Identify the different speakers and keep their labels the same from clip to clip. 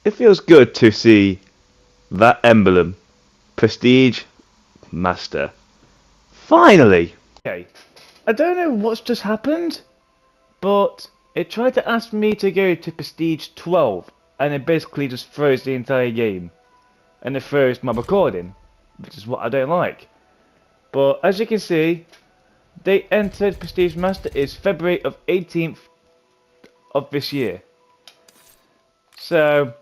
Speaker 1: It feels good to see that emblem, Prestige Master. Finally! Okay, I don't know what's just happened, but it tried to ask me to go to Prestige 12, and it basically just froze the entire game. And it froze my recording, which is what I don't like. But as you can see, they entered Prestige Master is February of 18th of this year. So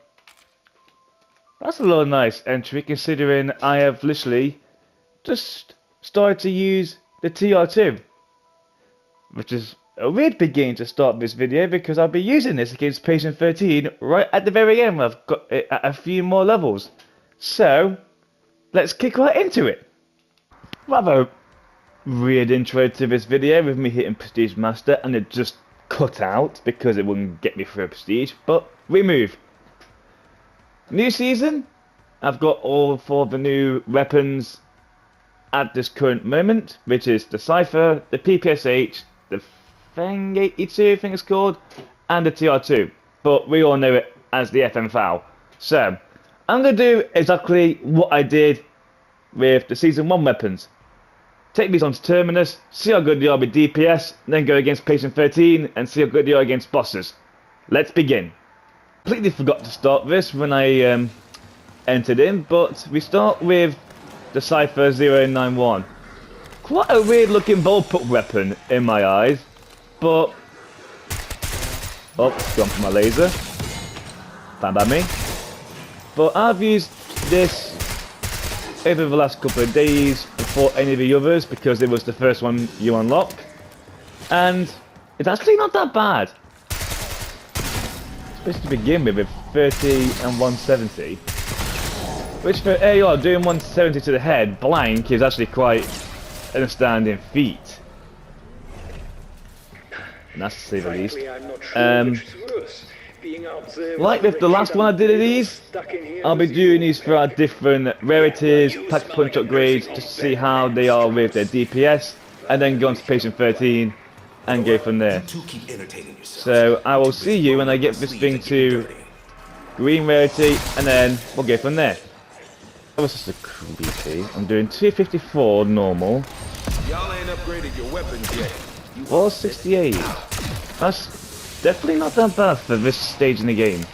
Speaker 1: that's a little nice entry considering I have literally just started to use the TR2, which is a weird beginning to start this video because I'll be using this against Patient 13 right at the very end when I've got it at a few more levels. So let's kick right into it. Rather weird intro to this video with me hitting Prestige Master and it just cut out because it wouldn't get me through Prestige, but we move. New season, I've got all 4 of the new weapons at this current moment, which is the Cypher, the PPSh, the Feng 82 I think it's called, and the TR2, but we all know it as the FM FAL. So, I'm going to do exactly what I did with the Season 1 weapons. Take these onto Terminus, see how good they are with DPS, then go against Patient 13 and see how good they are against bosses. Let's begin. Completely forgot to start this when I entered in, but we start with the Cypher 091. Quite a weird looking bullpup weapon in my eyes, but... Oh, gone for my laser. Bam by me. But I've used this over the last couple of days before any of the others because it was the first one you unlock. And it's actually not that bad. Especially to begin with 30 and 170. Which for AR doing 170 to the head blank is actually quite an astounding feat. And that's to say the least. Like with the last one I did of these, I'll be doing these for our different rarities, pack punch upgrades, just to see how they are with their DPS, and then go on to Patient 13 and go from there. So I will see you when I get this thing to green rarity, and then we'll go from there. That was just a creepy. I'm doing 254 normal.
Speaker 2: Y'all ain't upgraded your weapons yet.
Speaker 1: 468. That's definitely not that bad for this stage in the game.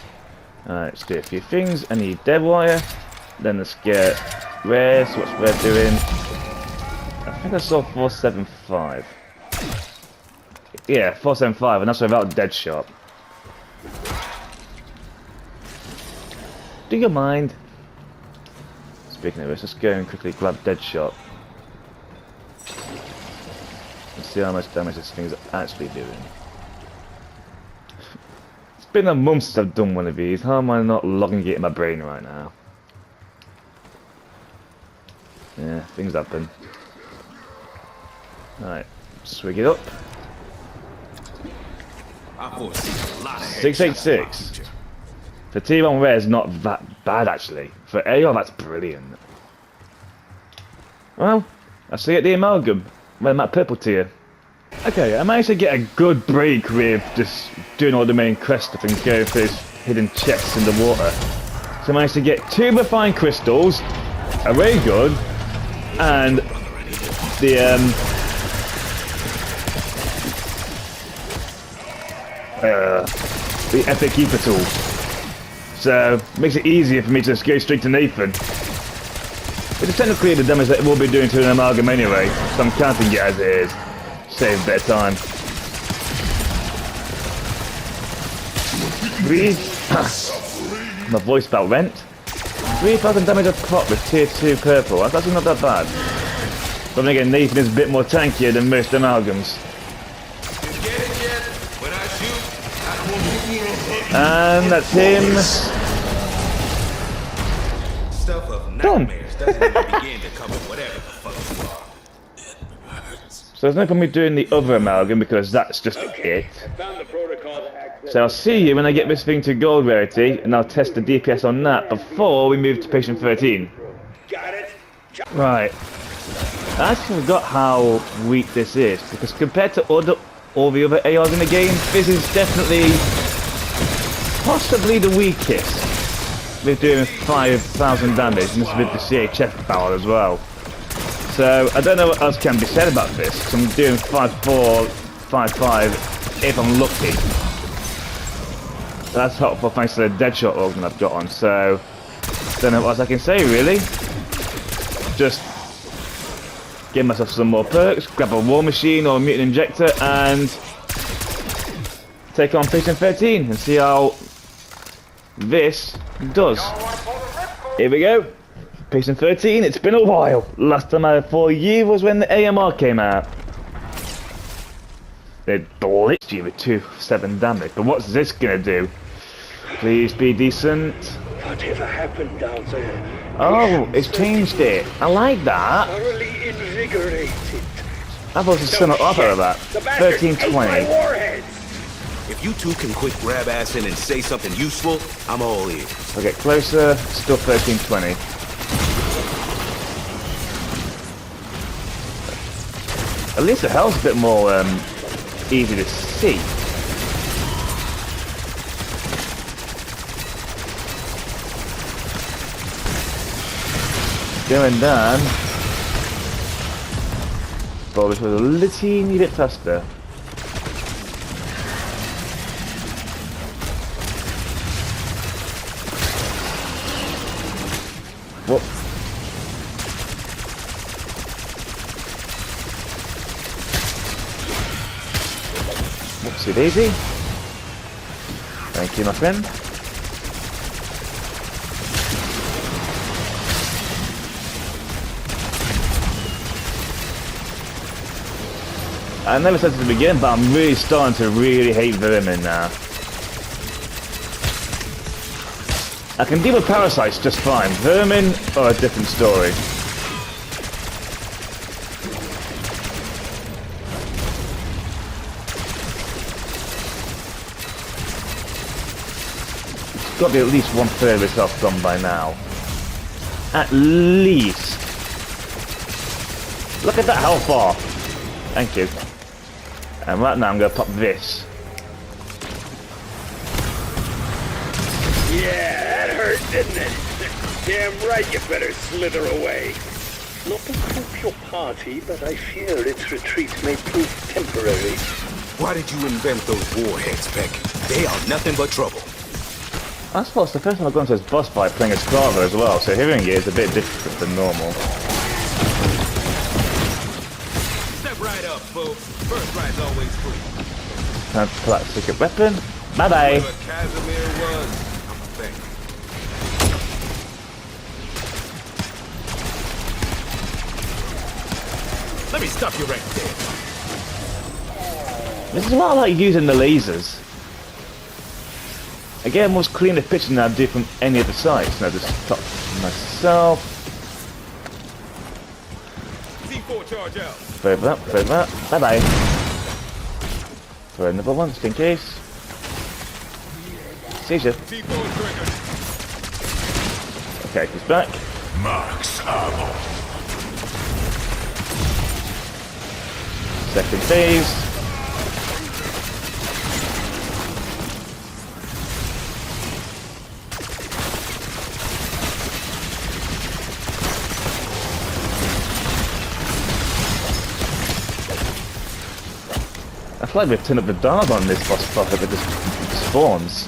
Speaker 1: Alright, let's do a few things. I need dead wire. Then let's get rare. So what's rare doing? I think I saw 475. Yeah, 475, and that's without dead shot. Do you mind? Speaking of this, let's go and quickly grab dead shot. Let's see how much damage this thing's actually doing. It's been a month since I've done one of these. How am I not logging it in my brain right now? Yeah, things happen. Alright, swig it up. 686. For T1 rare is not that bad actually. For AR that's brilliant. Well, I see at the amalgam when I'm at purple tier. Okay, I managed to get a good break with just doing all the main quest stuff and going for those hidden chests in the water. So I managed to get 2 refined crystals, a ray gun, and the epic ether tool. So makes it easier for me to just go straight to Nathan. Which is technically the damage that it will be doing to an amalgam anyway, so I'm counting it as it is. Save a bit of time. My voice about went. 3,000 damage a pop with tier 2 purple. That's actually not that bad. But then again, Nathan is a bit more tankier than most amalgams. And that's him.
Speaker 2: Stuff of nightmares doesn't even begin to cover whatever the fuck you are.
Speaker 1: So there's no point me doing the other amalgam because that's just it. So I'll see you when I get this thing to gold rarity and I'll test the DPS on that before we move to Patient 13. Right. I actually forgot how weak this is because compared to all the other ARs in the game, this is definitely possibly the weakest. We're doing 5,000 damage, and this is with the CHF barrel as well. So, I don't know what else can be said about this, because I'm doing 5-4, 5-5 if I'm lucky. That's helpful thanks to the Deadshot organ I've got on, so don't know what else I can say really. Just give myself some more perks, grab a War Machine or a Mutant Injector, and take on Patient 13 and see how this does. Here we go. Patient 13, it's been a while. Last time I fought you was when the AMR came out. They blitzed you with 2-7 damage, but what's this gonna do? Please be decent.
Speaker 3: Whatever happened down there?
Speaker 1: Oh, it's changed it. I like that.
Speaker 3: Thoroughly invigorated.
Speaker 1: I thought it was still up of that. 1320.
Speaker 2: If you two can quit grab assing and say something useful, I'm all in.
Speaker 1: I'll get closer, still 1320. At least the health's a bit more easy to see. Going down. But this was a little bit faster. Whoop. Whoopsie daisy. Thank you, my friend. I never said this at the beginning, but I'm really starting to really hate vermin now. I can deal with parasites just fine. Vermin are a different story. It's got to be at least 1/3 of itself gone by now. At least. Look at that health bar. Thank you. And right now I'm going to pop this.
Speaker 3: Yeah, that hurt, didn't it? Damn right you better slither away. Not to poop your party, but I fear its retreat may prove temporary.
Speaker 2: Why did you invent those warheads, Peck? They are nothing but trouble.
Speaker 1: I suppose the first time I've gone to this boss fight playing as Carver as well, so hearing it is a bit different than normal.
Speaker 2: Step right up, folks. First ride's always free.
Speaker 1: Time to pull out a secret weapon. Bye bye.
Speaker 2: Whoever Casimir was, I'm a thing. Let me stop you right there.
Speaker 1: This is why I like using the lasers. I get a much cleaner picture than I do from any of the sites. And I just top myself.
Speaker 2: C4 charge out.
Speaker 1: Throw that. Bye bye. Throw another one just in case. Seizure.
Speaker 2: C4 trigger.
Speaker 1: Okay, he's back.
Speaker 2: Max ammo.
Speaker 1: Second phase. I feel like we've turned up the dial on this boss fight if it just spawns.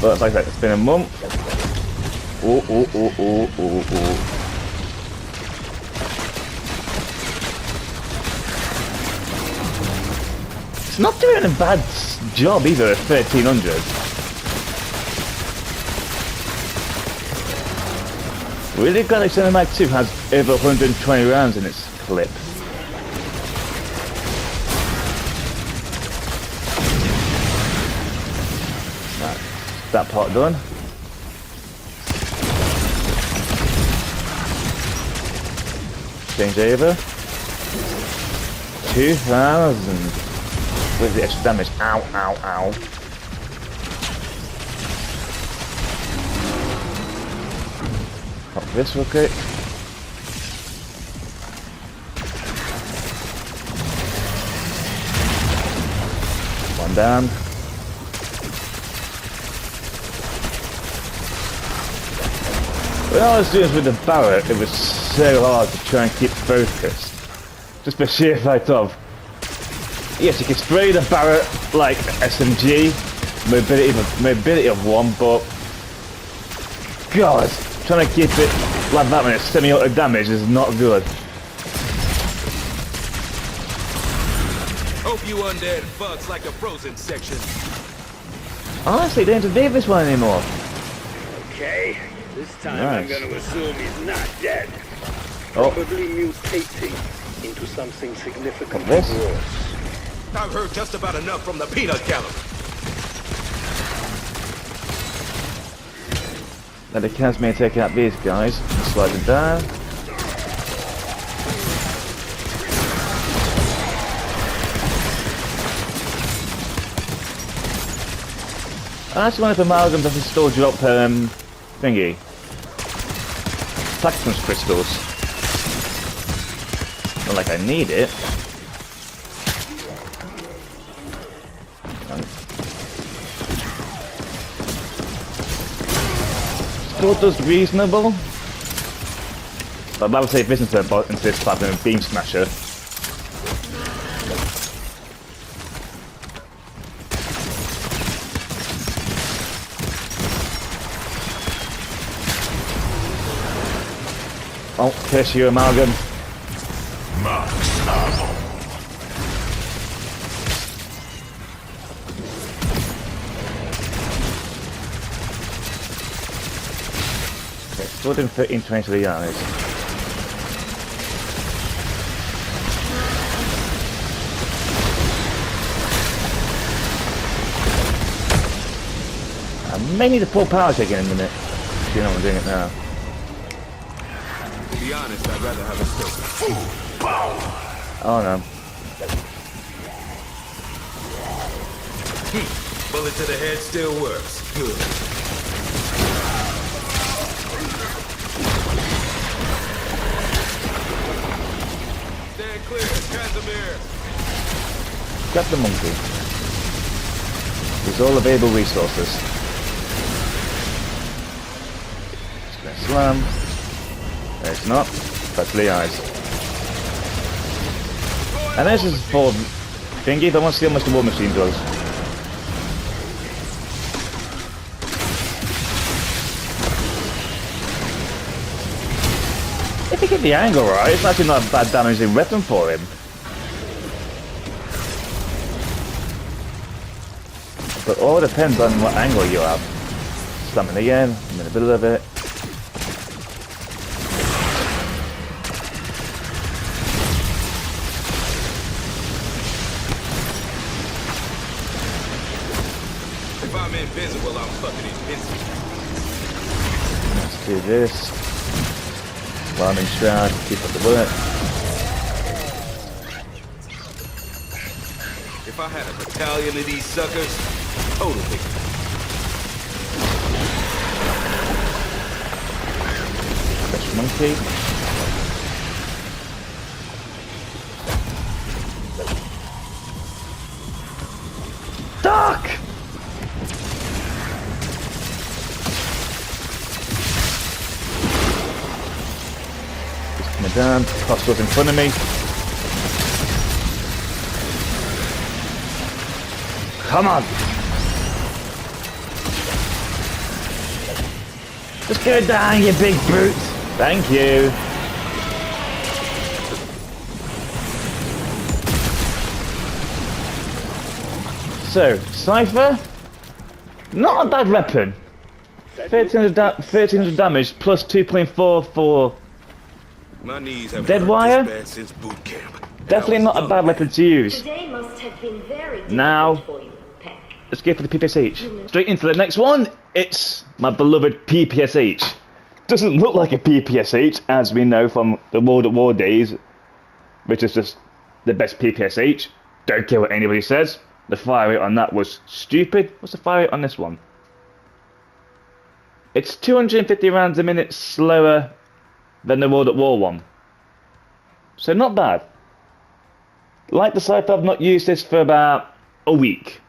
Speaker 1: But like that, it's been a month. Ooh. It's not doing a bad job either at 1300. Really glad Extended Mag 2 has over 120 rounds in its clip. Right, that part done. Change over. 2000. With the extra damage. Ow. Pop this real quick. One down. When I was doing this with the Barrett, it was so hard to try and keep focused. Just for sheer fact of, yes, you can spray the Barrett like SMG, mobility of 1, but God, trying to keep it like that when it's semi-auto damage is not good.
Speaker 2: Hope you undead bugs like a frozen section.
Speaker 1: Honestly, they don't do this one anymore.
Speaker 3: Okay, this time
Speaker 1: Nice.
Speaker 3: I'm gonna assume he's not dead.
Speaker 1: Oh.
Speaker 3: Probably mutating into something significantly
Speaker 1: This?
Speaker 3: worse.
Speaker 2: I've heard just about enough from the peanut gallery.
Speaker 1: Now the cats may take out these guys. Slide them down. I actually wonder if Amalgam doesn't still drop thingy. Platinum crystals. Not like I need it. Still does reasonable. But I would say business into this platinum beam smasher. Oh, curse you, Amalgam. Okay, still doing 13-20 to the eyes. I may need a full power check in a minute. You know I'm doing it now.
Speaker 2: To be honest, I'd rather have a stick.
Speaker 1: Oh no.
Speaker 2: Bullet to the head still works. Good. Stand clear, Casimir.
Speaker 1: Grab the monkey. Use all available resources. Just gonna slam. No, it's not. That's the eyes. And this is for thingy, but I want to see how much the war machine does. If you get the angle right, it's actually not a bad damaging weapon for him. But all depends on what angle you have. Slamming again, I'm in the middle of it.
Speaker 2: If I'm invisible, I'm fucking invincible.
Speaker 1: Let's do this. While I'm in shroud, keep up the bullet.
Speaker 2: If I had a battalion of these suckers, total victory.
Speaker 1: Fresh monkey. Duck! Just coming down, hostiles in front of me. Come on! Just go down, you big brute! Thank you! So, Cypher? Not a bad weapon. 1300 damage plus 2.4 for
Speaker 2: My knees have
Speaker 1: Dead
Speaker 2: hurt
Speaker 1: wire?
Speaker 2: this bad since boot camp.
Speaker 1: definitely not a bad weapon to use.
Speaker 4: Today must have been very difficult
Speaker 1: Now,
Speaker 4: for you, Peck.
Speaker 1: let's go for the PPSh. Straight into the next one, it's my beloved PPSh. Doesn't look like a PPSh, as we know from the World at War days, which is just the best PPSh. Don't care what anybody says. The fire rate on that was stupid. What's the fire rate on this one? It's 250 rounds a minute slower than the World at War one. So not bad. Like the Cypher, I've not used this for about a week.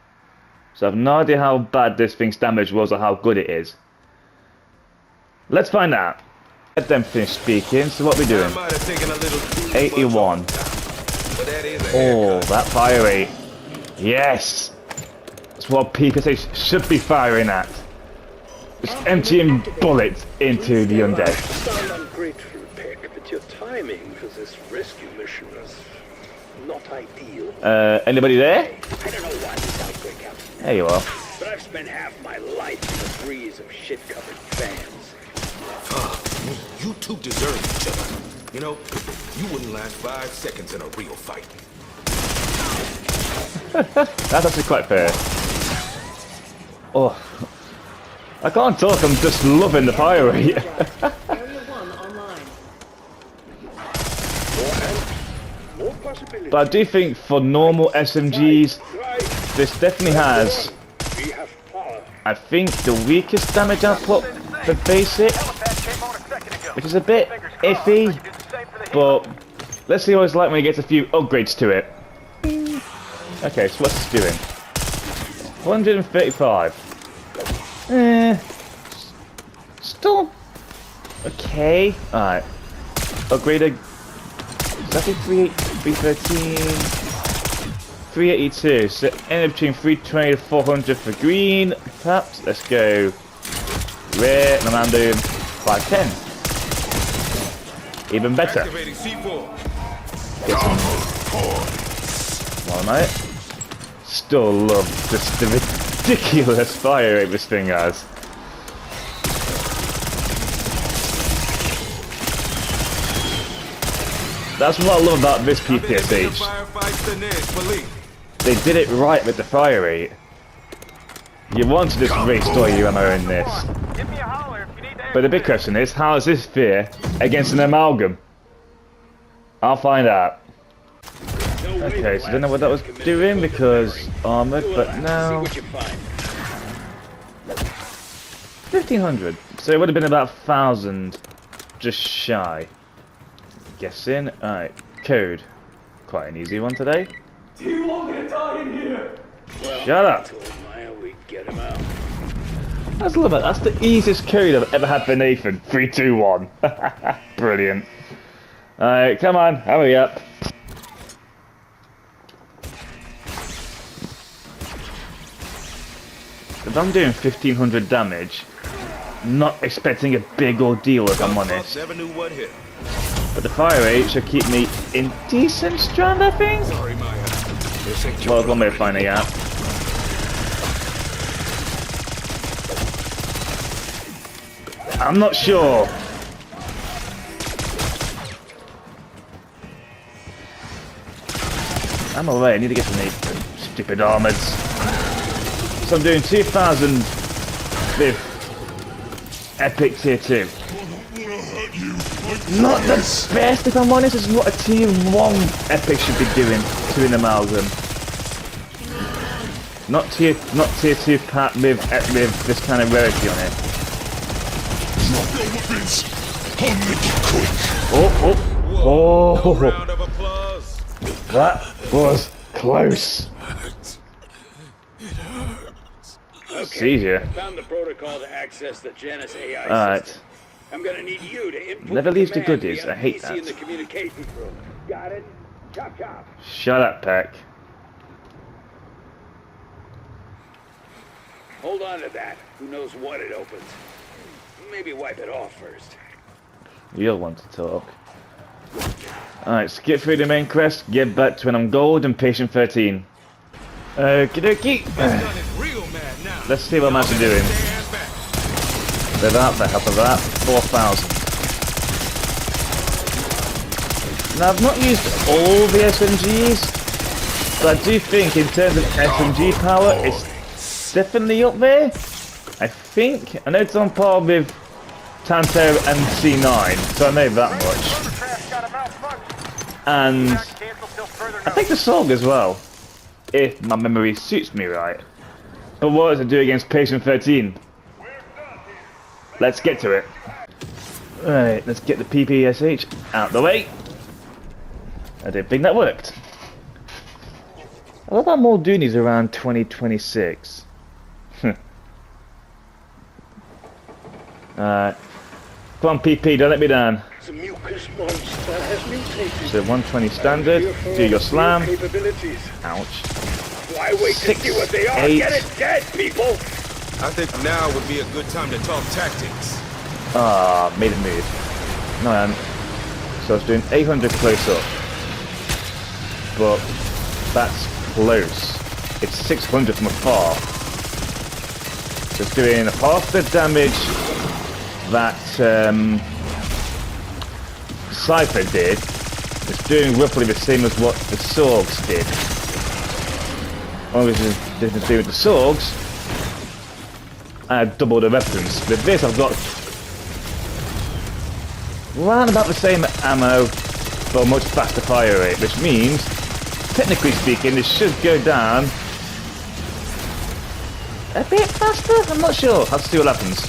Speaker 1: So I've no idea how bad this thing's damage was or how good it is. Let's find out. Let them finish speaking. So what are we doing?
Speaker 2: I might have taken a little too much
Speaker 1: 81.
Speaker 2: off the top, but that is a
Speaker 1: Oh,
Speaker 2: haircut.
Speaker 1: that fire rate. Yes! That's what PPSh should be firing at. Just emptying bullets into the undead.
Speaker 3: Sound ungrateful, Peck, but your timing for this rescue mission was not ideal.
Speaker 1: Anybody there?
Speaker 3: I don't know why this outbreak happened,
Speaker 1: There you are.
Speaker 3: but I've spent half my life in the breeze of shit-covered fans.
Speaker 2: You two deserve each other. You know, you wouldn't last 5 seconds in a real fight.
Speaker 1: That's actually quite fair. Oh. I can't talk, I'm just loving the fire rate.
Speaker 4: Area 1 online.
Speaker 3: More possibilities.
Speaker 1: But I do think for normal SMGs,
Speaker 3: Right.
Speaker 1: this definitely has,
Speaker 3: We have power.
Speaker 1: I think, the weakest damage output for basic, which is a bit iffy, but let's see what it's like when it gets a few upgrades to it. Okay, so what's this doing? 135. Still okay. Alright. Upgraded. Exactly 313. 382. So anywhere between 320 to 400 for green. Perhaps. Let's go. Rare. And I'm doing 510. Even better.
Speaker 2: Activating C4.
Speaker 1: Well, mate. Still love just the ridiculous fire rate this thing has. That's what I love about this PPSh. They did it right with the fire rate. You want to just restore your ammo in this. But the big question is, how does this fare against an amalgam? I'll find out. Okay, so I don't know what that was doing because armored, but now 1500. So it would have been about 1000, just shy. Guessing. Alright, code. Quite an easy one today.
Speaker 3: You won't get die in here.
Speaker 1: Shut up.
Speaker 3: We get him out.
Speaker 1: That's a little bit. That's the easiest code I've ever had for Nathan. 3, 2, 1. Brilliant. Alright, come on, hurry up. If I'm doing 1500 damage, not expecting a big ordeal if I'm honest.
Speaker 2: Never knew what hit.
Speaker 1: But the fire rate should keep me in decent strand, I think.
Speaker 2: Sorry, Maya. This ain't
Speaker 1: Well,
Speaker 2: your
Speaker 1: one way of finding out. I'm not sure. I'm away, I need to get some of these stupid armors. So I'm doing 2000 with epic tier 2. Not the best if I'm honest, it's what a tier 1 epic should be doing to an amalgam. Not tier 2 pack with this kind of rarity on it. Oh,
Speaker 2: round of applause.
Speaker 1: that was close. Seizure.
Speaker 3: Found the protocol to access the Janus AI
Speaker 1: Alright.
Speaker 3: system. I'm gonna need you to input
Speaker 1: Never leaves the
Speaker 3: command
Speaker 1: goodies,
Speaker 3: via
Speaker 1: I hate
Speaker 3: PC in the
Speaker 1: that.
Speaker 3: communications room. Got it? Chop chop.
Speaker 1: Shut up, Peck.
Speaker 3: Hold on to that. Who knows what it opens? Maybe wipe it off first.
Speaker 1: You'll want to talk. Alright, skip through the main quest, get back to when I'm gold and patient 13. Okie dokie.
Speaker 2: Done it real mad now.
Speaker 1: Let's see what I'm actually doing.
Speaker 2: Stand back.
Speaker 1: Without the help of that, 4,000. Now I've not used all the SMGs, but I do think in terms of SMG power, it's definitely up there. I think. I know it's on par with Tanto and C9, so I know that much. And I think the Sorg as well, if my memory suits me right. But what does it do against Patient 13? Let's get to it. Right, let's get the PPSh out the way. I don't think that worked. I love how Muldooney's around 2026. Come on, PP, don't let me down.
Speaker 3: The mucus monster has mutated.
Speaker 1: So 120 standard. Do your slam.
Speaker 3: Capabilities.
Speaker 1: Ouch.
Speaker 3: Why wait to
Speaker 1: 6,
Speaker 3: see what they are?
Speaker 1: 8.
Speaker 3: Get it dead, people!
Speaker 2: I think now would be a good time to talk tactics.
Speaker 1: Ah, made a move. No, I hadn't. So I was doing 800 close up. But that's close. It's 600 from afar. So it's doing half the damage that Cypher did. It's doing roughly the same as what the Sorgs did. Only difference doing with the Sorgs, I had double the weapons. With this I've got round about the same ammo but a much faster fire rate, which means, technically speaking, this should go down a bit faster? I'm not sure. I'll see what happens.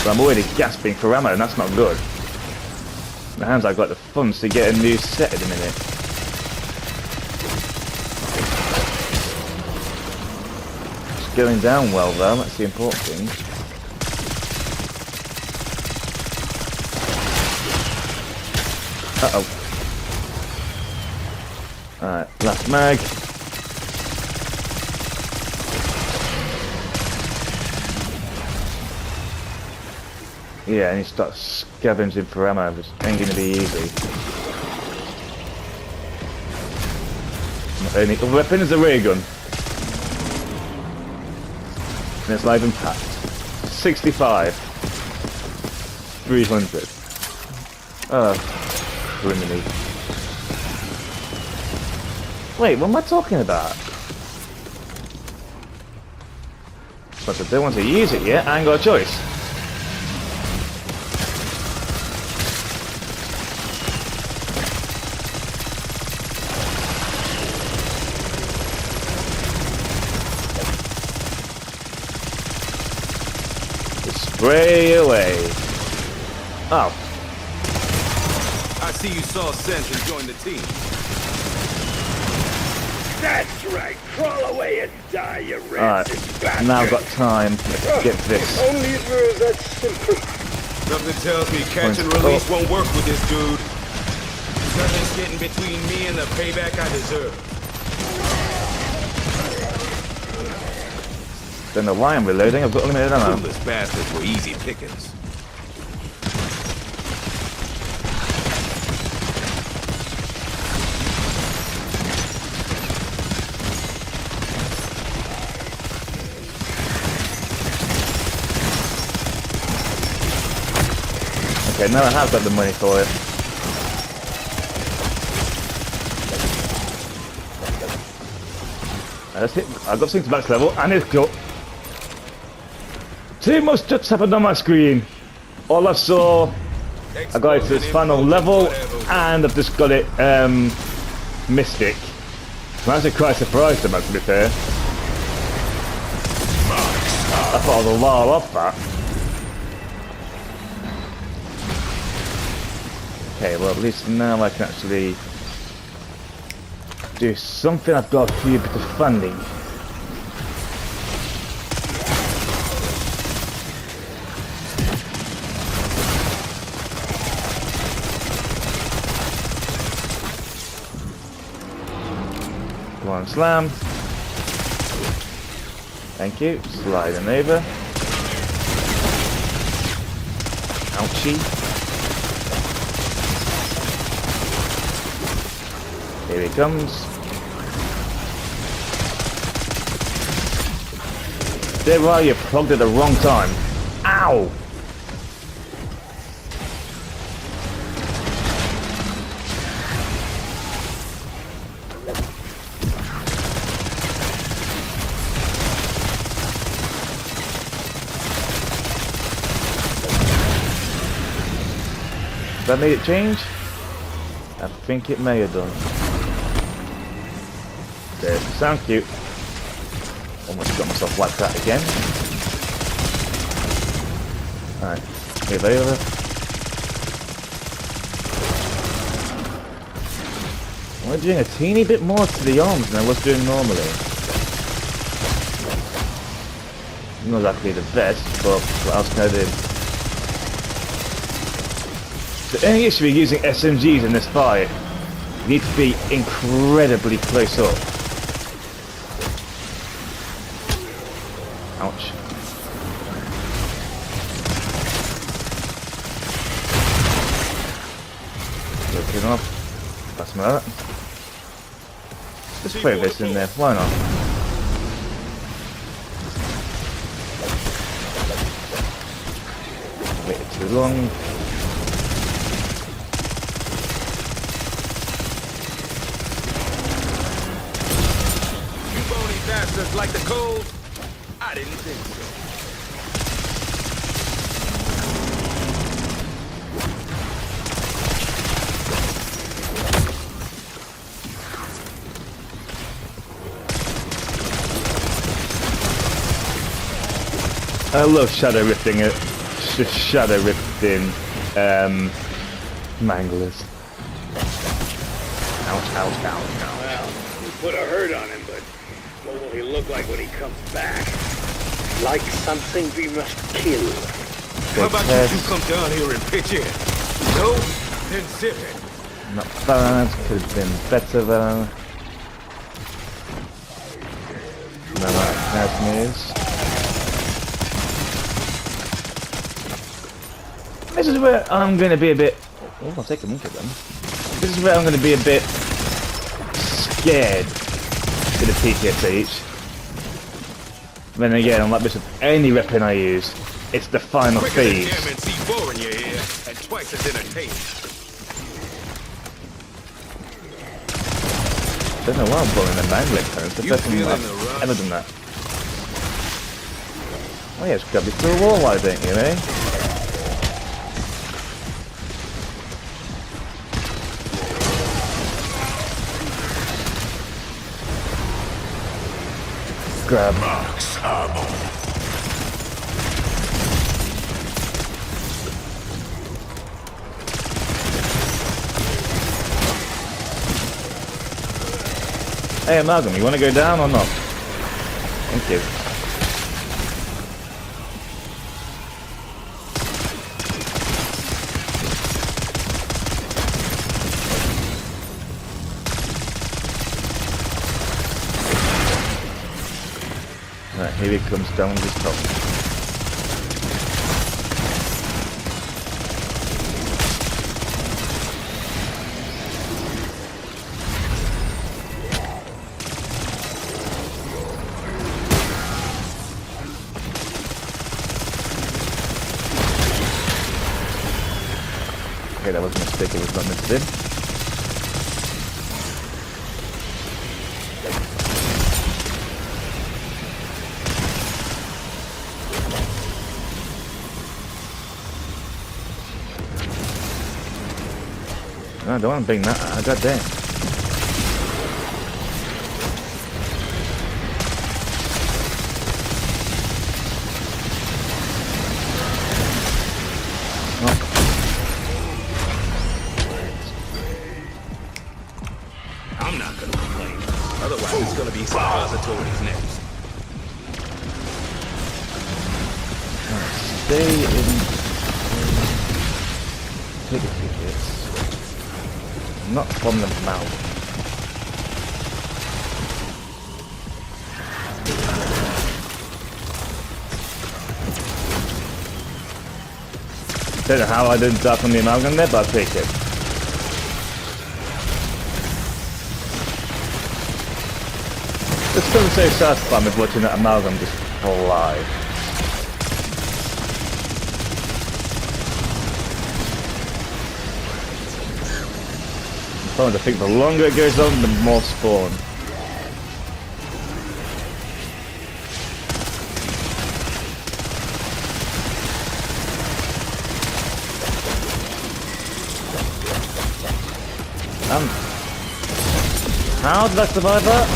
Speaker 1: But I'm already gasping for ammo and that's not good. The hands I've got the funds to get a new set in a minute. It's going down well though, that's the important thing. Uh-oh. Alright, last mag. Yeah, and he starts scavenging for ammo, which ain't gonna be easy. My only other weapon is a ray gun. And it's live and packed. 65. 300. Oh, criminy. Wait, what am I talking about? But I don't want to use it yet, I ain't got a choice. Spray away. Oh.
Speaker 2: I see you saw sense and joined the team.
Speaker 3: That's right. Crawl away and die, you
Speaker 1: Alright.
Speaker 3: rancid bastard.
Speaker 1: Now I've got time. Let's get this.
Speaker 3: If only it were that simple.
Speaker 2: Something tells me catch and
Speaker 1: Point.
Speaker 2: release won't work with this dude. Nothing's getting between me and the payback I deserve.
Speaker 1: Don't know why I'm reloading, I've got limited ammo.
Speaker 2: Clueless bastards were easy pickings.
Speaker 1: Okay, now I have got the money for it. That's it. I've got things to max level and it's got too much just happened on my screen. All I saw, I got it to its final level and I've just got it Mystic. I'm actually quite surprised about it, to be fair. I thought I was a while off that. Okay, well at least now I can actually do something. I've got a few bit of funding. Come on, slam. Thank you. Sliding over. Ouchie. Here he comes. There are you plugged at the wrong time. Ow! That made it change? I think it may have done. There, sound cute. Almost got myself wiped out again. Alright, move over. I'm doing a teeny bit more to the arms than I was doing normally. Not exactly the best, but what else can I do? The only issue with using SMGs in this fight, you need to be incredibly close up. Ouch. Looking up. That's that. Just throw this in there, why not? Waited too long.
Speaker 2: You bony bastards like the cold? I didn't think so.
Speaker 1: I love shadow rifting it. Shadow rifting manglers. Ouch, ouch, ouch, ouch.
Speaker 3: Well, we put a hurt on him, but what will he look like when he comes back? Like something we must kill.
Speaker 2: How about you two come down here and pitch in? No? Then zip it.
Speaker 1: Not bad, could have been better though. No, that's news. This is where I'm going to be a bit... Oh, I'll take a look at them. This is where I'm going to be a bit scared with the PPSh. Then again, I'm like this with any weapon I use. It's the final
Speaker 2: Quicker than
Speaker 1: phase.
Speaker 2: jam and C4 in your ear, and twice as entertaining.
Speaker 1: I don't know why I'm pulling the mangling phone. It's the
Speaker 2: You
Speaker 1: first time
Speaker 2: feeling
Speaker 1: I've
Speaker 2: the rush?
Speaker 1: ever done that. Oh yeah, just grab me through a wall, why don't you, eh? Grab
Speaker 2: Max ammo.
Speaker 1: Hey Amalgam, you want to go down or not? Thank you. Right, here he comes down this top. Okay, that was a mistake, it was not meant to do. No, I don't want to bring that out, god damn.
Speaker 2: I'm not gonna complain. Otherwise, it's gonna be suppositories next.
Speaker 1: Stay in... Take a few hits. Not from the mouth. Don't know how I didn't die from the amalgam there, but I'll take it. It's still so satisfying with watching that amalgam just fly. I think the longer it goes on, the more spawn. How did I survive that?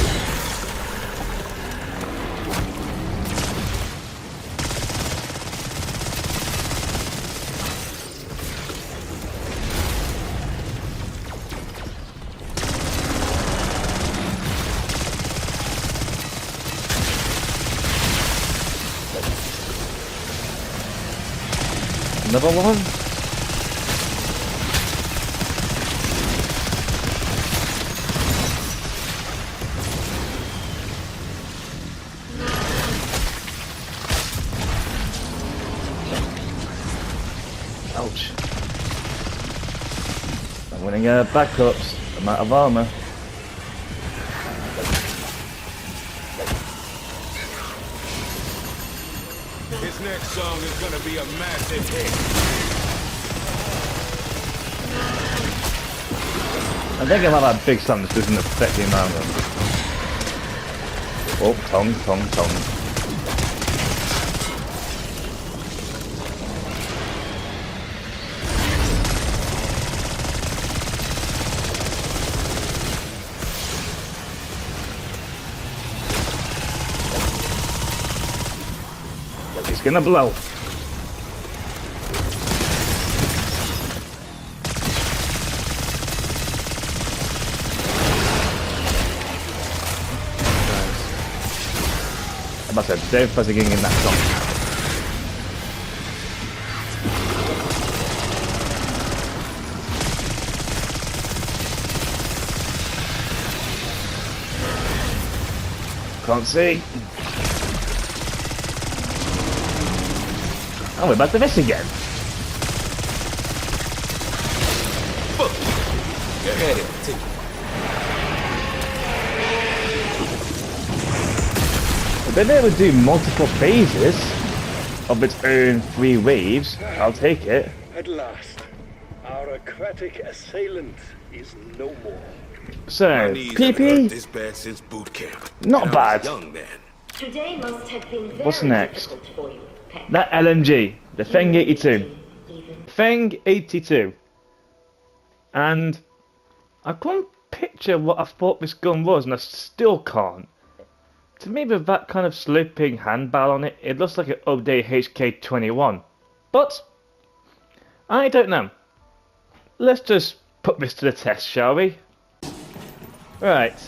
Speaker 1: Another one? Ouch. I'm winning backups. I'm out of armor.
Speaker 2: His next song is gonna be a massive hit.
Speaker 1: I think I might have big song that doesn't affect the armor. Oh, tongue. It's gonna blow. I must have Dave buzzing in that song. Can't see. Oh, we're about to miss again.
Speaker 2: Fuck. Go ahead and take it.
Speaker 1: If they would do multiple phases of its own 3 waves, I'll take it.
Speaker 3: At last, our aquatic assailant is no more.
Speaker 1: So,
Speaker 2: My knees haven't hurt
Speaker 1: PP,
Speaker 2: this bad since boot camp.
Speaker 1: Not
Speaker 2: And I
Speaker 1: bad.
Speaker 2: was young then.
Speaker 4: Today must have been very
Speaker 1: What's next?
Speaker 4: difficult for you, Peck.
Speaker 1: that LMG, the Feng 82. Feng 82. And I couldn't picture what I thought this gun was, and I still can't. To me, with that kind of sloping handbarrel on it, it looks like an updated HK21. But I don't know. Let's just put this to the test, shall we? Right.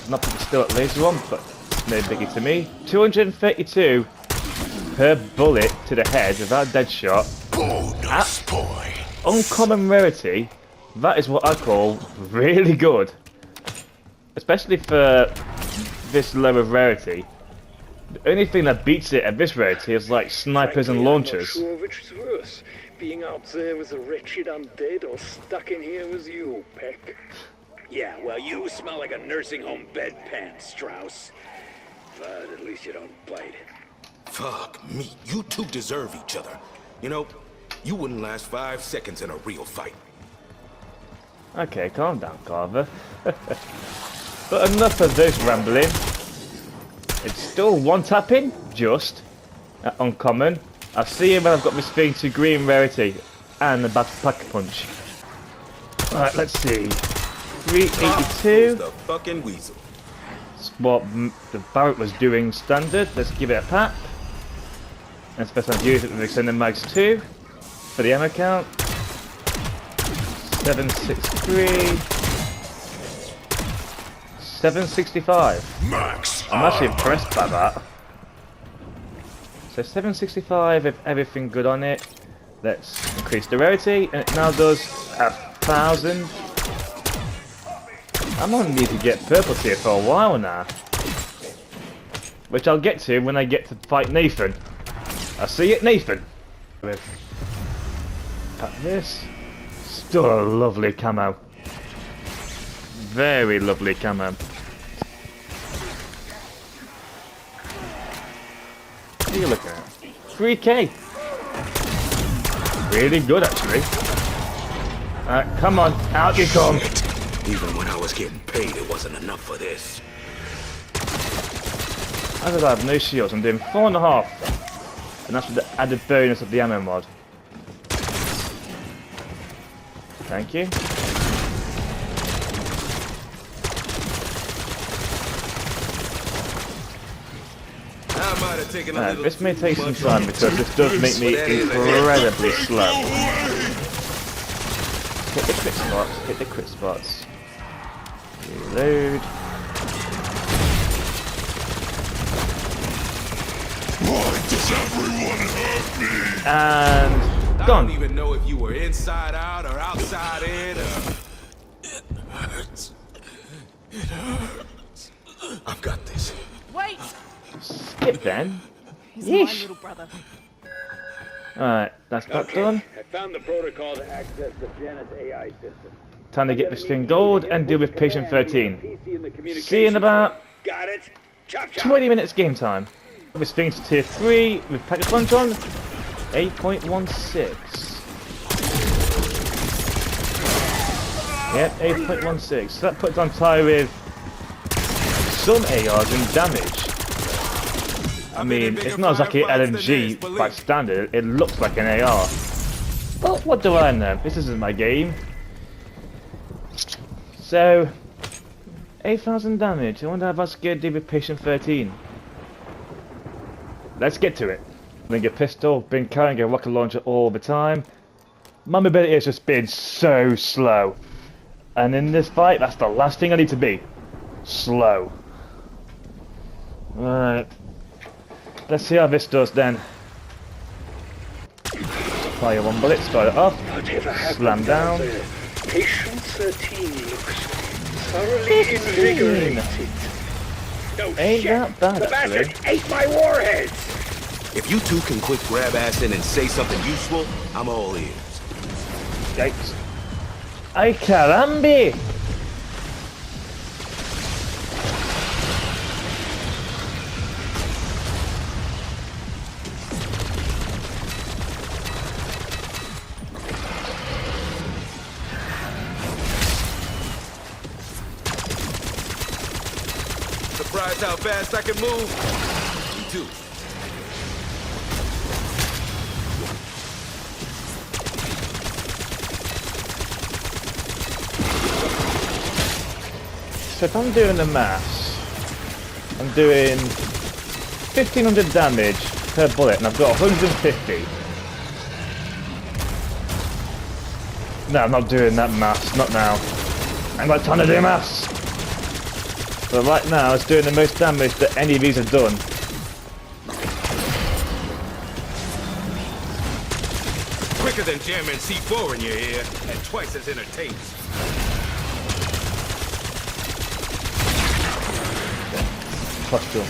Speaker 1: Not put still at laser one, but no biggie to me. 232 per bullet to the head without dead shot.
Speaker 2: Bonus point.
Speaker 1: Uncommon rarity. That is what I call really good. Especially for this low of rarity. The only thing that beats it at this rarity is like snipers and
Speaker 3: Frankly,
Speaker 1: launchers.
Speaker 3: I'm not sure which is worse, being out there with a wretched undead or stuck in here with you, Peck. Yeah, well, you smell like a nursing home bedpan, Strauss. But at least you don't bite.
Speaker 2: Fuck me. You two deserve each other. You know, you wouldn't last 5 seconds in a real fight.
Speaker 1: Okay, calm down, Carver. But enough of this rambling. It's still one tapping, just at uncommon. I'll see you when I've got this thing to green rarity and the battle pack punch. Alright, let's see. 382.
Speaker 2: The fucking weasel.
Speaker 1: That's what the Barrett was doing standard. Let's give it a pat. And supposed to use it with extended mags too. For the ammo count. 763. 765.
Speaker 2: Max.
Speaker 1: I'm actually impressed by that. So 765 with everything good on it. Let's increase the rarity, and it now does 1,000. I'm gonna need to get purple tier for a while now, which I'll get to when I get to fight Nathan. I'll see you at Nathan. With this, still a lovely camo. Very lovely camo. What are you looking at? 3k. Really good, actually. Come on, out you come.
Speaker 2: Even when I was getting paid, it wasn't enough for this.
Speaker 1: As I have no shields, I'm doing 4.5. And that's with the added bonus of the ammo mod. Thank you.
Speaker 2: I might have taken a little
Speaker 1: This may
Speaker 2: too
Speaker 1: take some
Speaker 2: much
Speaker 1: time
Speaker 2: on
Speaker 1: because this does make me incredibly slow. Hit the crit spots, hit the crit spots. Reload.
Speaker 2: Why does everyone hurt me?
Speaker 1: And
Speaker 2: I
Speaker 1: Gone.
Speaker 2: don't even know if you were inside out or outside in. It hurts. It hurts. I've got this.
Speaker 5: Wait!
Speaker 1: Skip then.
Speaker 5: He's my
Speaker 1: Yeesh.
Speaker 5: little brother.
Speaker 1: Alright, that's that
Speaker 3: Okay,
Speaker 1: done.
Speaker 3: I found the protocol to access the Janus AI system.
Speaker 1: Time to get this thing gold and deal with patient 13.
Speaker 3: PC in the
Speaker 1: See you in about
Speaker 3: Got it? Chop chop.
Speaker 1: 20 minutes game time. This thing's tier 3 with pack a punch on 8.16. Yep, 8.16. So that puts on tie with some ARs in damage. I mean, it's not exactly LMG by standard, it looks like an AR. But what do I know? This isn't my game. So, 8,000 damage. I wonder how that's going to do with patient 13. Let's get to it. Bring a pistol, been carrying a rocket launcher all the time. My mobility has just been so slow. And in this fight, that's the last thing I need to be. Slow. Right. Let's see how this does then. Fire one bullet, start it off.
Speaker 3: Whatever happened
Speaker 1: Slam down.
Speaker 3: there? Patient 13 looks thoroughly invigorated. No
Speaker 1: Ain't
Speaker 3: shit.
Speaker 1: that bad,
Speaker 3: The bastard
Speaker 1: actually.
Speaker 3: ate my warheads!
Speaker 2: If you two can quit grab assing and say something useful, I'm all ears.
Speaker 1: Yikes. Ay carambi!
Speaker 2: Surprised how fast I can move? Me too.
Speaker 1: So if I'm doing the maths, I'm doing 1500 damage per bullet and I've got 150. No, I'm not doing that maths, not now. I ain't got time to do maths. But right now it's doing the most damage that any of these have done.
Speaker 2: Quicker than jamming C4 in your ear, and twice as entertaining.
Speaker 1: Pustule.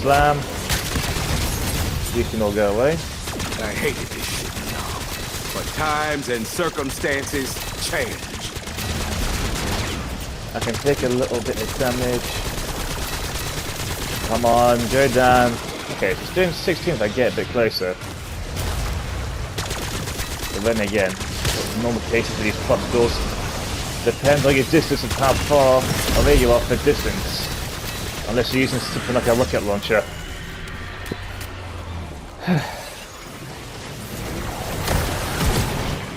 Speaker 1: Slam. You can all go away.
Speaker 2: I hated this shit, but times and circumstances change.
Speaker 1: I can take a little bit of damage. Come on, go down. Okay, so it's doing 16 if I get a bit closer. But then again, in normal cases of these pustules, depends on your distance and how far away you are for distance. Unless you're using something like a rocket launcher.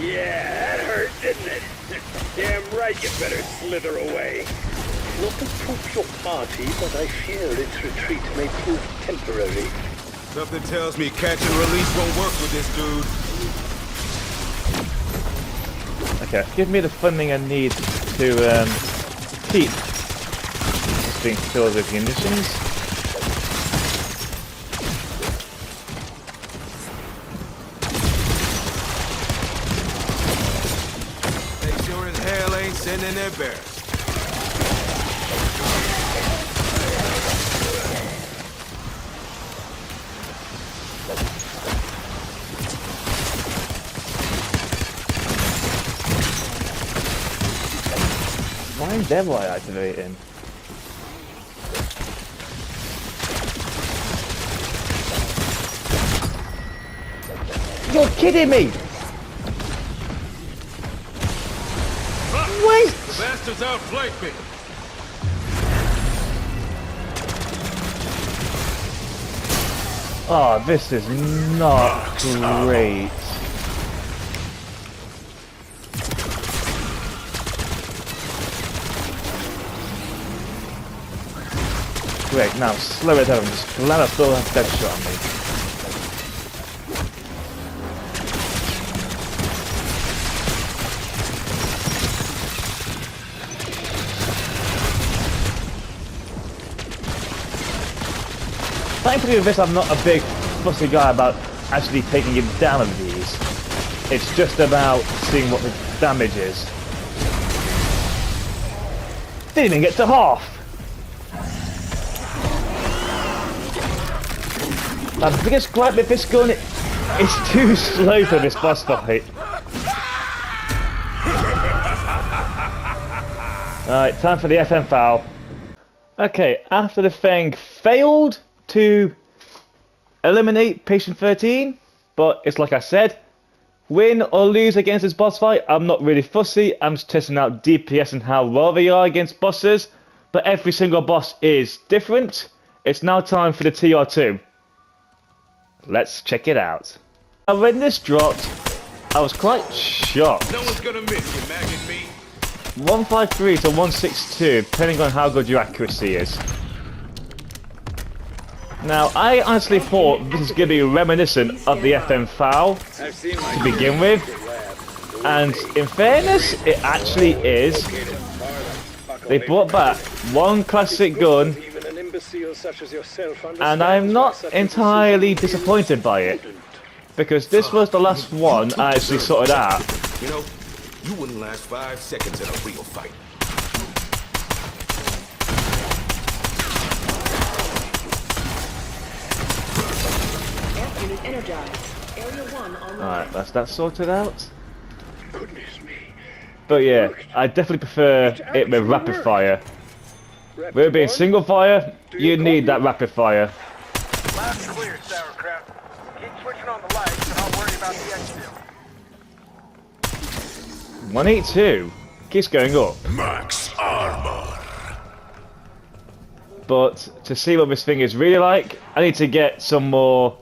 Speaker 3: Yeah, that hurt, didn't it? Damn right you better slither away. Not to poop your party, but I fear its retreat may prove temporary.
Speaker 2: Something tells me catch and release won't work with this dude.
Speaker 1: Okay, give me the funding I need to keep this being filled with munitions.
Speaker 2: They sure as hell ain't sending their barrels.
Speaker 1: Why in devil I activating? You're kidding me! Wait!
Speaker 2: The bastards outflanked me.
Speaker 1: Oh, this is not great. Great, now slow it down. Just glad I still have dead shot on me. Thankfully with this I'm not a big fussy guy about actually taking it down with these. It's just about seeing what the damage is. Didn't even get to half. My biggest gripe with this gun, it's too slow for this boss fight. Alright, time for the FM foul. Okay, after the Feng failed to eliminate Patient 13, but it's like I said, win or lose against this boss fight, I'm not really fussy. I'm just testing out DPS and how well they are against bosses, but every single boss is different. It's now time for the TR2. Let's check it out. Now, when this dropped, I was quite shocked.
Speaker 2: No one's gonna miss you, maggot meat.
Speaker 1: 153 to 162, depending on how good your accuracy is. Now, I honestly thought this is going to be reminiscent of the FM foul to begin with, and in fairness, it actually is. They brought back one classic gun, and I'm not entirely disappointed by it, because this was the last one I actually sorted out.
Speaker 2: You know, you wouldn't last 5 seconds in a real fight.
Speaker 1: Alright, that's that sorted out.
Speaker 3: Goodness me.
Speaker 1: But yeah, I definitely prefer it with rapid fire. With it being single fire, you need that rapid fire.
Speaker 5: Last clear, sauerkraut. Keep switching on the lights and I'll worry about the exfil.
Speaker 1: 182 keeps going up.
Speaker 2: Max armor.
Speaker 1: But to see what this thing is really like, I need to get some more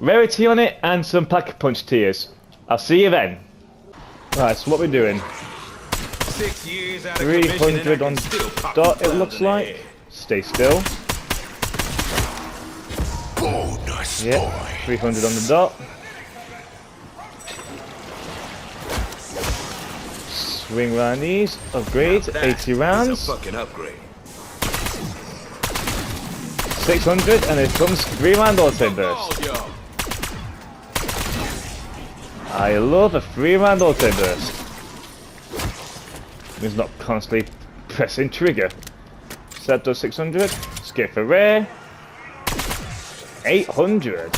Speaker 1: rarity on it and some pack-a-punch tiers. I'll see you then. Right, so what we're doing?
Speaker 2: 6 years out of
Speaker 1: 300 on dot, it looks like. Stay still.
Speaker 2: Bonus
Speaker 1: Yep, 300 on the dot. Swing round these. Upgrade, 80 rounds.
Speaker 2: Fucking upgrade.
Speaker 1: 600, and it comes 3-round auto burst. I love a 3-round auto burst. It's not constantly pressing trigger. Set does 600. Skip for rare. 800.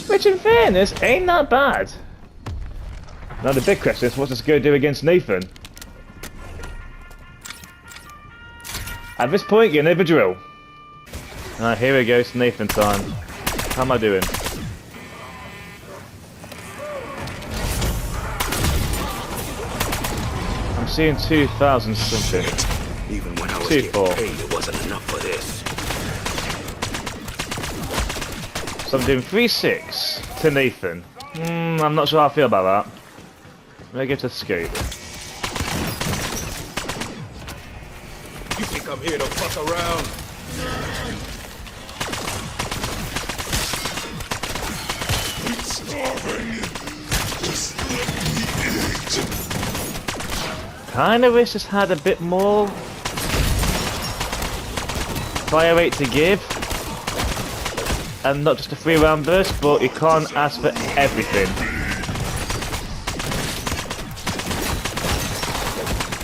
Speaker 1: Which in fairness ain't that bad. Now the big question is, what's this going to do against Nathan? At this point, you know the drill. Alright, here we go, it's Nathan time. How am I doing? I'm seeing 2,000 something.
Speaker 2: Even when I was
Speaker 1: 2-4.
Speaker 2: paid, it wasn't enough for this.
Speaker 1: So I'm doing 3-6 to Nathan. I'm not sure how I feel about that. Let me get to scope.
Speaker 2: You think I'm here to fuck around?
Speaker 1: Kinda wish this had a bit more fire rate to give, and not just a 3-round burst, but you can't ask for everything.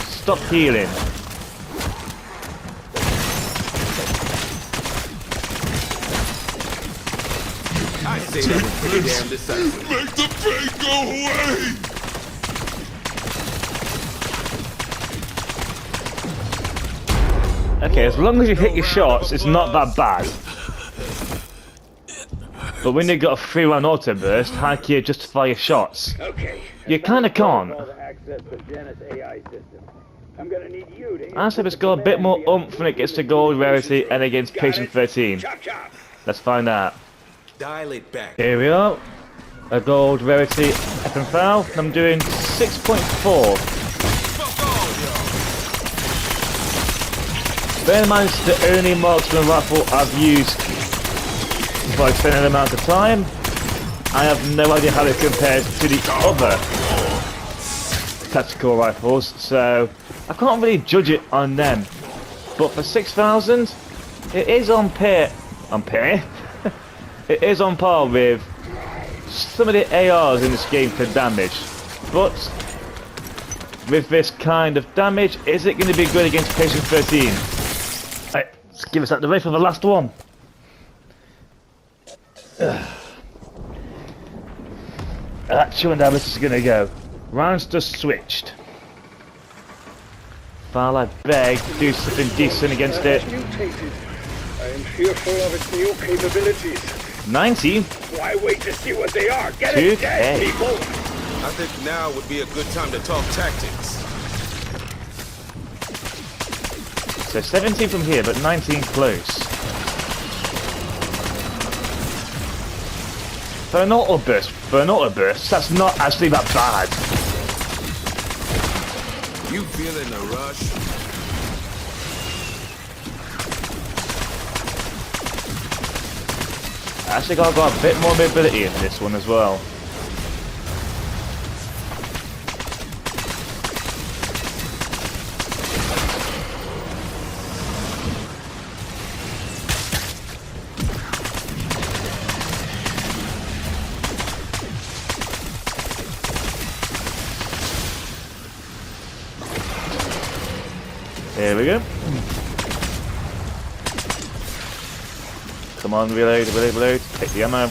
Speaker 1: Stop healing.
Speaker 2: I say that was pretty damn decisive.
Speaker 6: Make the pain go away!
Speaker 1: Okay, as long as you hit your shots, it's not that bad. But when you got a 3-round auto burst, how can you justify your shots?
Speaker 3: Okay.
Speaker 1: You kinda can't. I said it's got a bit more oomph when it gets to gold rarity and against Patient 13.
Speaker 3: Chop chop.
Speaker 1: Let's find out.
Speaker 2: Dial it back.
Speaker 1: Here we are. A gold rarity FM foul. I'm doing 6.4.
Speaker 2: Fuck all, y'all.
Speaker 1: Bear in mind it's the only marksman rifle I've used for an extended amount of time. I have no idea how it compares to the other tactical rifles, so I can't really judge it on them. But for 6,000, it is on pair. On pair? it is on par with some of the ARs in this game for damage, but with this kind of damage, is it going to be good against Patient 13? Right, let's give us out the way for the last one. That's how this is going to go. Rounds just switched. While I beg to do something decent against it.
Speaker 3: Mutated. I am fearful of its new capabilities.
Speaker 1: 90?
Speaker 3: Why wait to see what they are? Get it dead, people!
Speaker 2: I think now would be a good time to talk tactics.
Speaker 1: So 17 from here, but 19 close. For an auto burst, that's not actually that bad.
Speaker 2: You feeling the rush?
Speaker 1: I actually got a bit more mobility in this one as well. Here we go. Come on, reload, reload, reload. Take the ammo.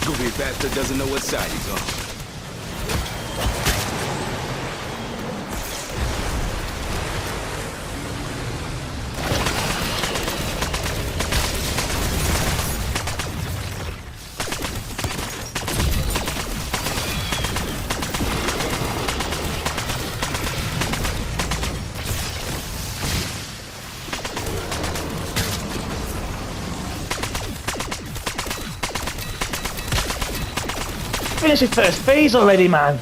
Speaker 2: Goofy bastard doesn't know what side he's on.
Speaker 1: Finish your first phase already, man!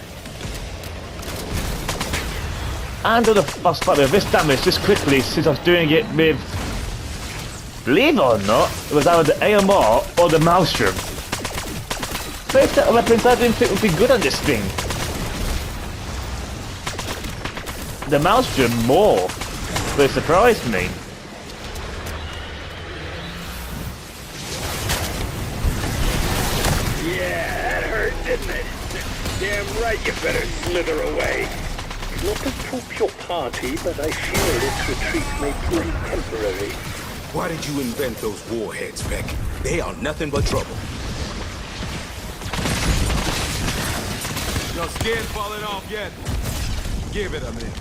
Speaker 1: And on the boss fight with this damage this quickly since I was doing it with... Believe it or not, it was either the AMR or the Maelstrom. Both set of weapons I didn't think would be good on this thing. The Maelstrom more, but it surprised me.
Speaker 3: Didn't it? Damn right you better slither away. Not to poop your party, but I fear its retreat may prove temporary.
Speaker 2: Why did you invent those warheads, Beck? They are nothing but trouble.
Speaker 6: Your skin falling off yet? Give it a minute.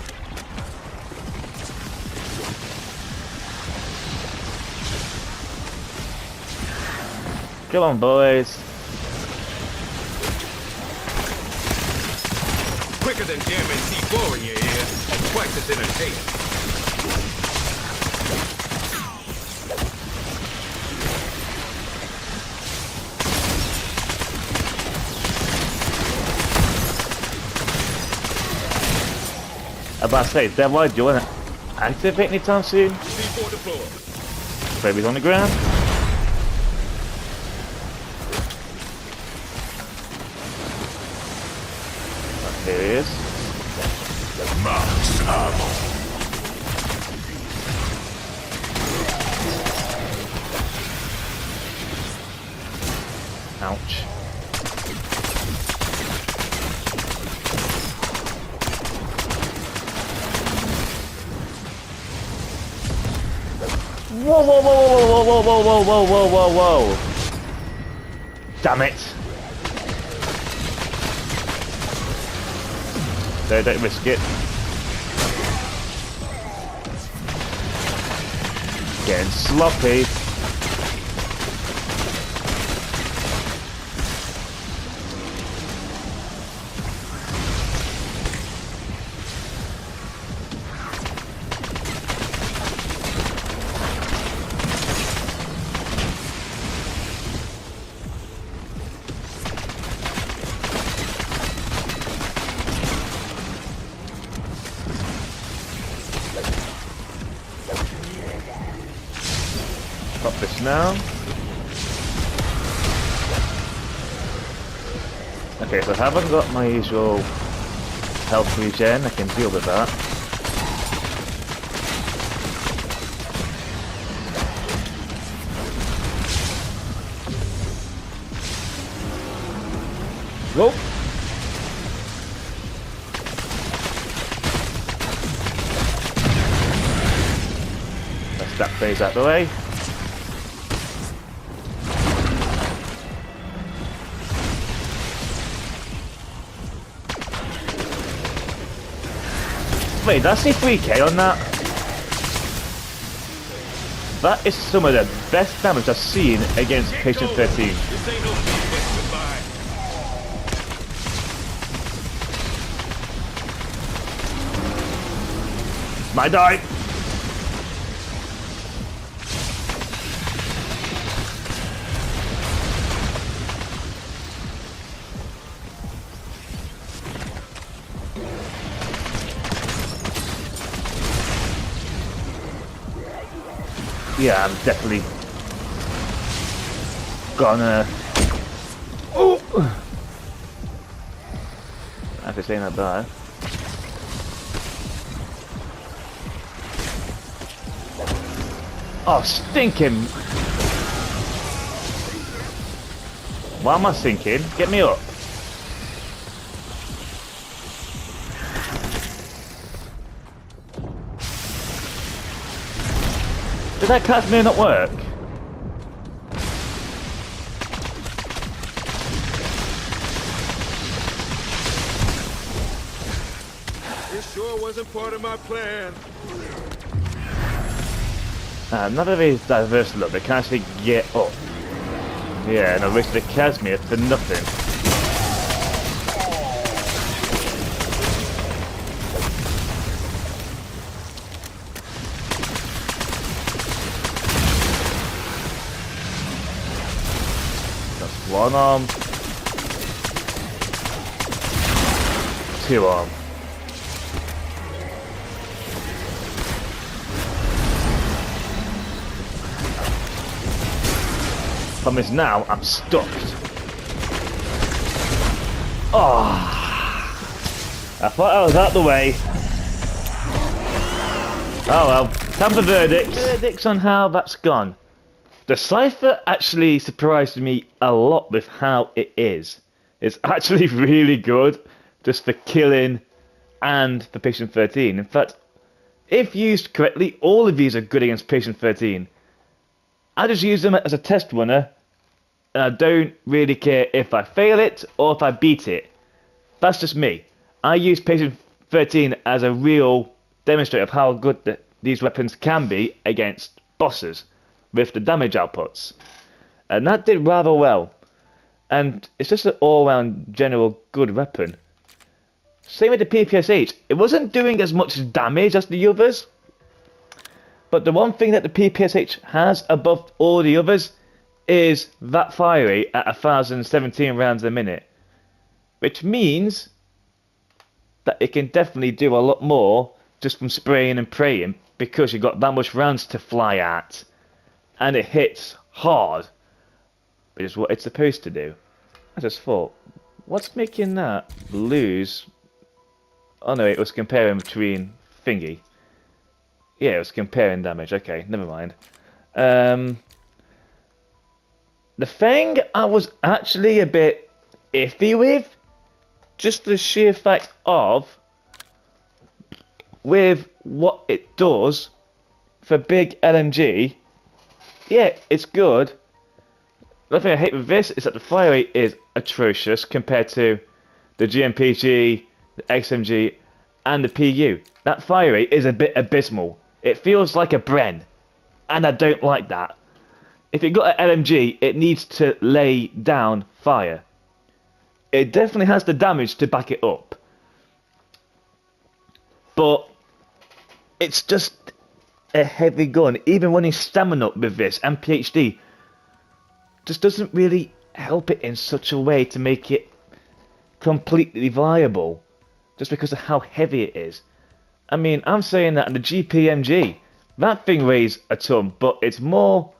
Speaker 1: Come on, boys.
Speaker 2: Quicker than jamming C4 in your ear, and twice as entertaining.
Speaker 1: About to say, Devil, do you want to activate anytime soon?
Speaker 2: C4 deployed.
Speaker 1: Baby's on the ground. Here he is.
Speaker 6: Max ammo.
Speaker 1: Ouch. Whoa, whoa, whoa, whoa, whoa, whoa, whoa, whoa, whoa, whoa, whoa. Damn it. Don't risk it. Getting sloppy. Pop this now. Okay, so I haven't got my usual health regen, I can deal with that. Whoa! Let's that phase out the way. Wait, did I see 3k on that? That is some of the best damage I've seen against Patient 13.
Speaker 2: This ain't no goodbye.
Speaker 1: Might die! Yeah, I'm definitely gonna. Oh, I have to say not bad. Oh, stinking! Why am I sinking? Get me up! Did that Casimir not work?
Speaker 2: This sure wasn't part of my plan.
Speaker 1: Not a very diverse look, they can't actually get up. Yeah, and I wasted the Casimir for nothing. That's one arm. Two arm. Problem is now I'm stuck. Oh, I thought I was out the way. Oh well, time for verdicts. Verdicts on how that's gone. The Cypher actually surprised me a lot with how it is. It's actually really good, just for killing and for Patient 13. In fact, if used correctly, all of these are good against Patient 13. I just use them as a test runner, and I don't really care if I fail it or if I beat it. That's just me. I use Patient 13 as a real demonstrator of how good these weapons can be against bosses with the damage outputs. And that did rather well. And it's just an all-round general good weapon. Same with the PPSh. It wasn't doing as much damage as the others. But the one thing that the PPSh has above all the others is that fire rate at 1017 rounds a minute. Which means that it can definitely do a lot more just from spraying and praying, because you've got that much rounds to fly at. And it hits hard, which is what it's supposed to do. I just thought, what's making that lose? Oh no, it was comparing between thingy. Yeah, it was comparing damage. Okay, never mind. The Feng I was actually a bit iffy with. Just the sheer fact of with what it does for big LMG. Yeah, it's good. The thing I hate with this is that the fire rate is atrocious compared to the GMPG, the XMG, and the PU. That fire rate is a bit abysmal. It feels like a Bren, and I don't like that. If you've got an LMG, it needs to lay down fire. It definitely has the damage to back it up. But it's just a heavy gun. Even running stamina up with this and PhD just doesn't really help it in such a way to make it completely viable, just because of how heavy it is. I mean, I'm saying that in the GPMG, that thing weighs a ton, but it's more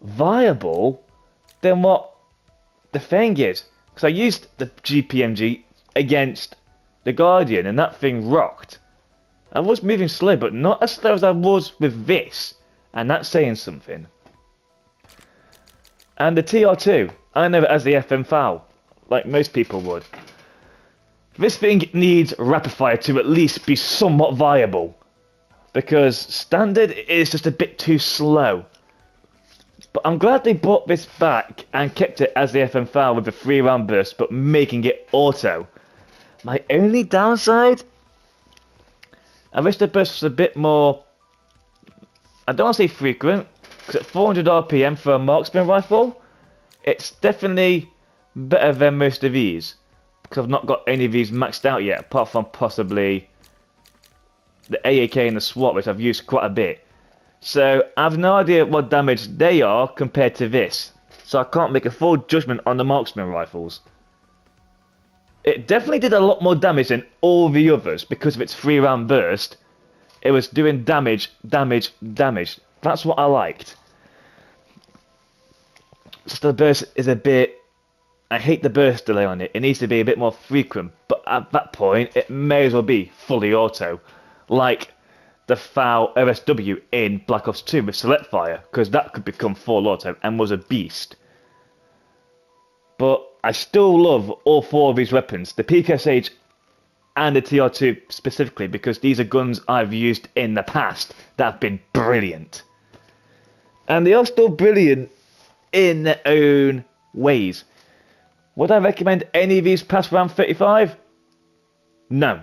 Speaker 1: viable than what the Feng is. Because I used the GPMG against the Guardian and that thing rocked. I was moving slow, but not as slow as I was with this, and that's saying something. And the TR2, I know it as the FM foul, like most people would. This thing needs rapid fire to at least be somewhat viable, because standard is just a bit too slow. But I'm glad they brought this back and kept it as the FM foul with the 3-round burst, but making it auto. My only downside, I wish the burst was a bit more, I don't want to say frequent, because at 400 RPM for a marksman rifle, it's definitely better than most of these. Because I've not got any of these maxed out yet, apart from possibly the AAK and the SWAT, which I've used quite a bit. So I have no idea what damage they are compared to this. So I can't make a full judgment on the marksman rifles. It definitely did a lot more damage than all the others because of its 3-round burst. It was doing damage, damage, damage. That's what I liked. Just the burst is a bit... I hate the burst delay on it. It needs to be a bit more frequent. But at that point, it may as well be fully auto. Like the foul OSW in Black Ops 2 with Select Fire. Because that could become full auto and was a beast. But I still love all 4 of these weapons. The PPSh and the TR2 specifically. Because these are guns I've used in the past that have been brilliant. And they are still brilliant in their own ways. Would I recommend any of these past round 35? No.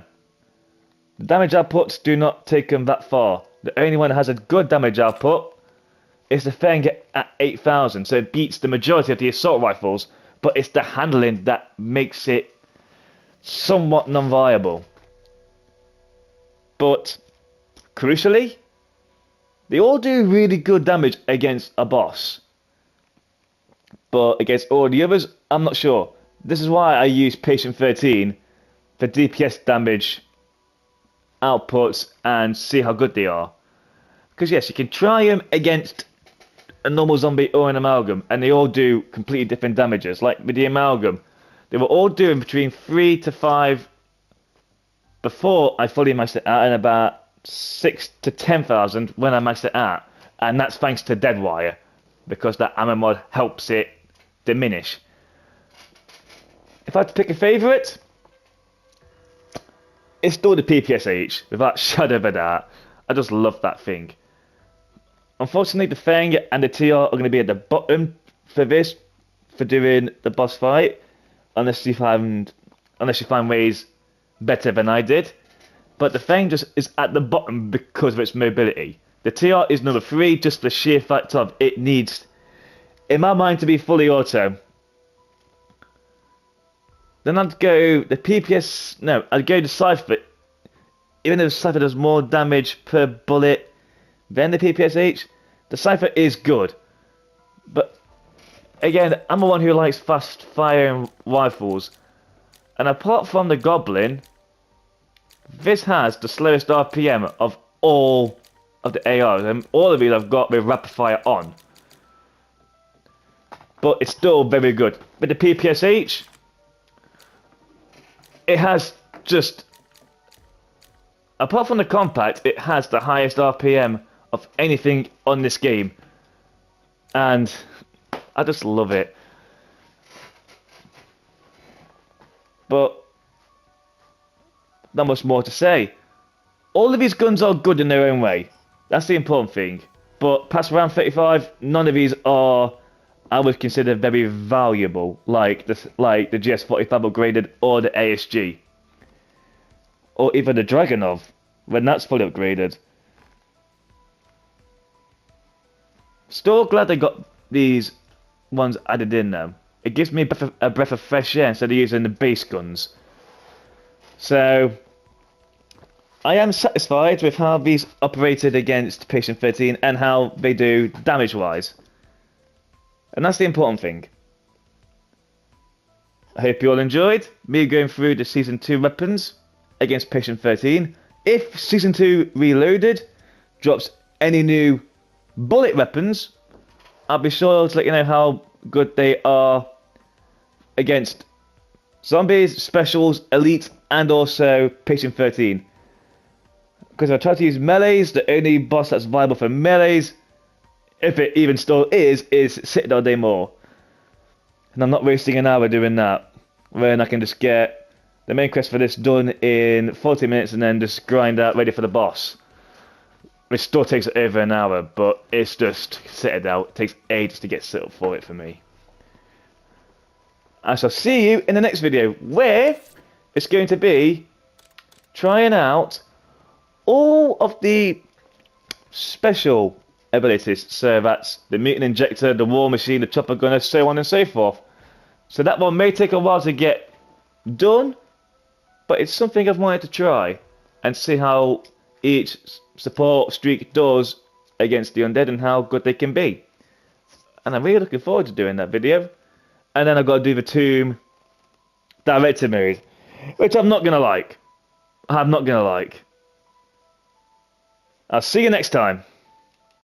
Speaker 1: The damage outputs do not take them that far. The only one that has a good damage output is the Feng at 8,000, so it beats the majority of the assault rifles, but it's the handling that makes it somewhat non-viable. But, crucially, they all do really good damage against a boss. But against all the others, I'm not sure. This is why I use Patient 13 for DPS damage outputs and see how good they are. Because yes, you can try them against a normal zombie or an amalgam, and they all do completely different damages. Like with the amalgam, they were all doing between 3 to 5 before I fully maxed it out, and about 6 to 10,000 when I maxed it out. And that's thanks to Deadwire, because that ammo mod helps it diminish. If I had to pick a favourite, it's still the PPSh, without shadow of a doubt. I just love that thing. Unfortunately, the Feng and the TR are going to be at the bottom for this, for doing the boss fight, unless you find ways better than I did. But the Feng just is at the bottom because of its mobility. The TR is number 3, just the sheer fact of it needs, in my mind, to be fully auto. Then I'd go the PPS. No, I'd go to Cypher. Even though Cypher does more damage per bullet than the PPSh, the Cypher is good. But again, I'm the one who likes fast firing rifles, and apart from the Goblin, this has the slowest RPM of all of the ARs, and all of these I've got with rapid fire on. But it's still very good. With the PPSh, it has just, apart from the compact, it has the highest RPM of anything on this game. And I just love it. But not much more to say. All of these guns are good in their own way. That's the important thing. But past round 35, none of these are, I would consider, very valuable, like the GS45 upgraded or the ASG, or even the Dragonov when that's fully upgraded. Still glad they got these ones added in though. It gives me a breath of fresh air instead of using the base guns. So I am satisfied with how these operated against Patient 13 and how they do damage wise. And that's the important thing. I hope you all enjoyed me going through the Season 2 weapons against Patient 13. If Season 2 Reloaded drops any new bullet weapons, I'll be sure to let you know how good they are against Zombies, specials, elite, and also patient 13. Because if I try to use melees, the only boss that's viable for melees, if it even still is Citadel Day More. And I'm not wasting an hour doing that, when I can just get the main quest for this done in 40 minutes and then just grind out ready for the boss. Which still takes over an hour, but it's just Citadel. It takes ages to get set up for it for me. I shall see you in the next video, where it's going to be trying out all of the special abilities. So that's the mutant injector, the war machine, the chopper gunner, so on and so forth. So that one may take a while to get done, but it's something I've wanted to try and see how each support streak does against the undead and how good they can be. And I'm really looking forward to doing that video. And then I've got to do the tomb director mode, which I'm not gonna like. I'm not gonna like. I'll see you next time.